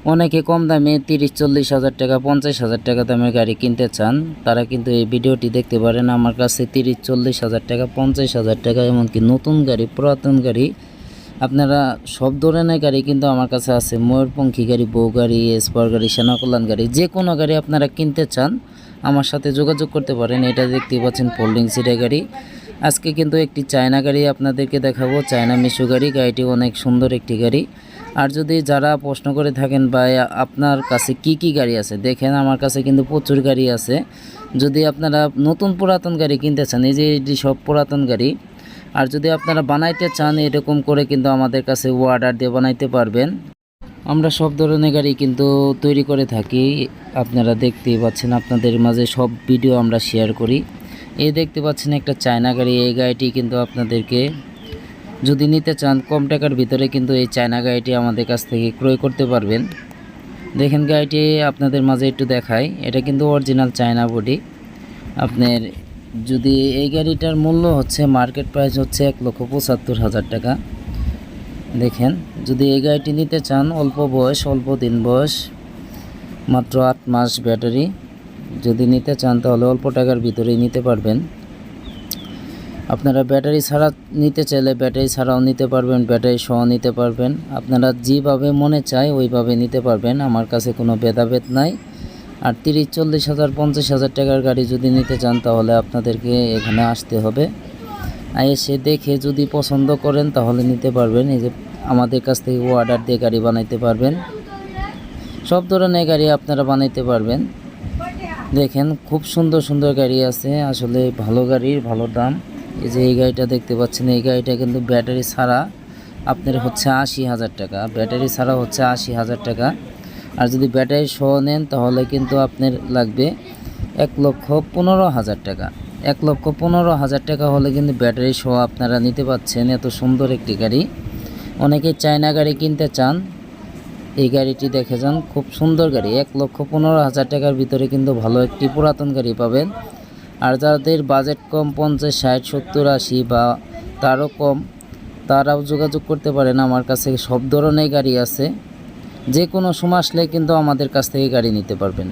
অনেকে কম দামে 30-40 হাজার টাকা 50,000 টাকা দামের গাড়ি কিনতে চান, তারা কিন্তু এই ভিডিওটি দেখতে পারেন। আমার কাছে 30-40 হাজার টাকা 50,000 টাকা এমনকি নতুন গাড়ি, পুরাতন গাড়ি, আপনারা সব ধরনের গাড়ি কিন্তু আমার কাছে আছে। ময়ূরপঙ্খী গাড়ি, বউ গাড়ি, স্পার গাড়ি, সেনাকল্যাণ গাড়ি, যে কোনো গাড়ি আপনারা কিনতে চান আমার সাথে যোগাযোগ করতে পারেন। এটা দেখতে পাচ্ছেন ফোল্ডিং সিটের গাড়ি। আজকে কিন্তু একটি চায়না গাড়ি আপনাদেরকে দেখাবো, চায়না মিশু গাড়ি। গাড়িটি অনেক সুন্দর একটি গাড়ি। আর যদি যারা প্রশ্ন করে থাকেন ভাই আপনার কাছে কি কি গাড়ি আছে, দেখেন আমার কাছে কিন্তু প্রচুর গাড়ি আছে। যদি আপনারা নতুন পুরাতন গাড়ি কিনতে চান, এই যে এটি সব পুরাতন গাড়ি। আর যদি আপনারা বানাইতে চান এরকম করে কিন্তু আমাদের কাছে অর্ডার দিয়ে বানাইতে পারবেন। আমরা সব ধরনের গাড়ি কিন্তু তৈরি করে থাকি। আপনারা দেখতেই পাচ্ছেন, আপনাদের মাঝে সব ভিডিও আমরা শেয়ার করি। এই দেখতে পাচ্ছেন একটা চায়না গাড়ি। এই গাড়িটি কিন্তু আপনাদেরকে যদি নিতে চান কম টাকার ভিতরে কিন্তু এই চায়না গাড়িটি আমাদের কাছ থেকে ক্রয় করতে পারবেন। দেখেন গাড়িটি আপনাদের মাঝে একটু দেখাই। এটা কিন্তু অরিজিনাল চায়না বডি। আপনার যদি এই গাড়িটার মূল্য হচ্ছে, মার্কেট প্রাইস হচ্ছে 1,75,000 টাকা। দেখেন যদি এই গাড়িটি নিতে চান, অল্প বয়স, অল্প দিন বয়স, মাত্র 8 মাস ব্যাটারি, যদি নিতে চান তাহলে অল্প টাকার ভিতরেই নিতে পারবেন। আপনারা ব্যাটারি ছাড়া নিতে চাইলে ব্যাটারি ছাড়াও নিতে পারবেন, ব্যাটারি সহ নিতে পারবেন। আপনারা যেভাবে মনে চায় ওইভাবে নিতে পারবেন, আমার কাছে কোনো ভেদাভেদ নাই। আর 30-40 হাজার 50,000 টাকার গাড়ি যদি নিতে চান তাহলে আপনাদেরকে এখানে আসতে হবে। এসে দেখে যদি পছন্দ করেন তাহলে নিতে পারবেন। এই যে আমাদের কাছ থেকে অর্ডার দিয়ে গাড়ি বানাইতে পারবেন। সব ধরনের গাড়ি আপনারা বানাইতে পারবেন। দেখেন খুব সুন্দর সুন্দর গাড়ি আছে, আসলে ভালো গাড়ির ভালো দাম। এই যে এই গাড়িটা দেখতে পাচ্ছেন, এই গাড়িটা কিন্তু ব্যাটারি ছাড়া আপনার হচ্ছে 80,000 টাকা। ব্যাটারি ছাড়া হচ্ছে 80,000 টাকা। আর যদি ব্যাটারি সহ নেন তাহলে কিন্তু আপনার লাগবে 1,15,000 টাকা। 1,15,000 টাকা হলে কিন্তু ব্যাটারি সহ আপনারা নিতে পাচ্ছেন এত সুন্দর একটি গাড়ি। অনেকে চায়না গাড়ি কিনতে চান, এই গাড়িটি দেখে যান, খুব সুন্দর গাড়ি। 1,15,000 টাকার ভিতরে কিন্তু ভালো একটি পুরাতন গাড়ি পাবেন। আর যাদের বাজেট কম 50, 60, 70, 80 বা তারও কম, তারাও যোগাযোগ করতে পারেন। আমার কাছে সব ধরনের গাড়ি আছে। যে কোনো সময় আসলে কিন্তু আমাদের কাছ থেকে গাড়ি নিতে পারবেন।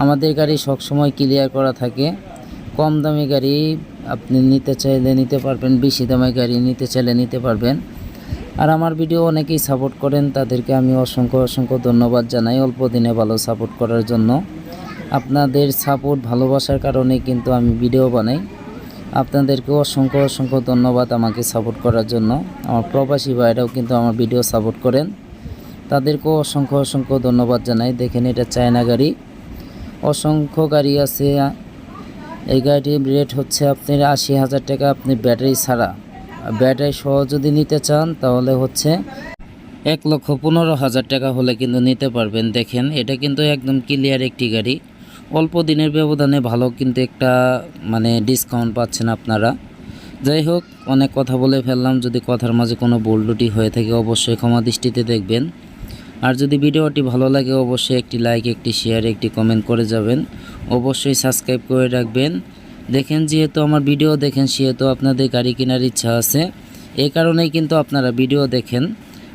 আমাদের গাড়ি সবসময় ক্লিয়ার করা থাকে। কম দামি গাড়ি আপনি নিতে চাইলে নিতে পারবেন, বেশি দামি গাড়ি নিতে চাইলে নিতে পারবেন। আর আমার ভিডিও অনেকেই সাপোর্ট করেন, তাদেরকে আমি অসংখ্য অসংখ্য ধন্যবাদ জানাই অল্প দিনে ভালো সাপোর্ট করার জন্য। আপনাদের সাপোর্ট ভালোবাসার কারণে কিন্তু আমি ভিডিও বানাই। আপনাদেরকেও অসংখ্য অসংখ্য ধন্যবাদ আমাকে সাপোর্ট করার জন্য। আমার প্রবাসী ভাইরাও কিন্তু আমার ভিডিও সাপোর্ট করেন, তাদেরকেও অসংখ্য অসংখ্য ধন্যবাদ জানাই। দেখেন এটা চায়না গাড়ি, অসংখ্য গাড়ি আছে। এই গাড়িটির রেট হচ্ছে আপনার 80,000 টাকা। আপনি ব্যাটারি ছাড়া, ব্যাটারি সহ যদি নিতে চান তাহলে হচ্ছে 1,15,000 টাকা হলে কিন্তু নিতে পারবেন। দেখেন এটা কিন্তু একদম ক্লিয়ার একটি গাড়ি। অল্প দিনের ব্যবধানে ভালো কিন্তু একটা ডিসকাউন্ট পাচ্ছেন আপনারা। যাই হোক, অনেক কথা বলে ফেললাম। যদি কথার মাঝে কোনো ভুল ত্রুটি হয়ে থাকে অবশ্যই ক্ষমা দৃষ্টিতে দেখবেন। আর যদি ভিডিওটি ভালো লাগে অবশ্যই একটি লাইক, একটি শেয়ার, একটি কমেন্ট করে যাবেন। অবশ্যই সাবস্ক্রাইব করে রাখবেন। দেখেন যেহেতু আমার ভিডিও দেখেন সেহেতু আপনাদের গাড়ি কেনার ইচ্ছা আছে, এই কারণেই কিন্তু আপনারা ভিডিও দেখেন।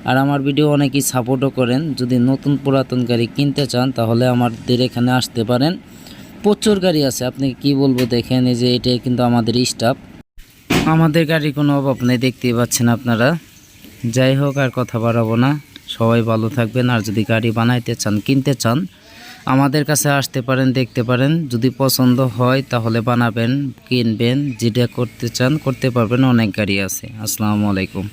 আর আমার ভিডিও অনেকেই সাপোর্টও করেন। যদি নতুন পুরাতন গাড়ি কিনতে চান তাহলে আমাদের এখানে আসতে পারেন। প্রচুর গাড়ি আছে, আপনি কি বলবো। দেখেন এই যে এটাই কিন্তু আমাদের স্টাফ। আমাদের গাড়ির কোনো অভাব নেই, দেখতেই পাচ্ছেন আপনারা। যাই হোক, আর কথা বাড়াবো না। সবাই ভালো থাকবেন। আর যদি গাড়ি বানাইতে চান, কিনতে চান, আমাদের কাছে আসতে পারেন, দেখতে পারেন। যদি পছন্দ হয় তাহলে বানাবেন, কিনবেন, যেটা করতে চান করতে পারবেন। অনেক গাড়ি আছে। আসসালামু আলাইকুম।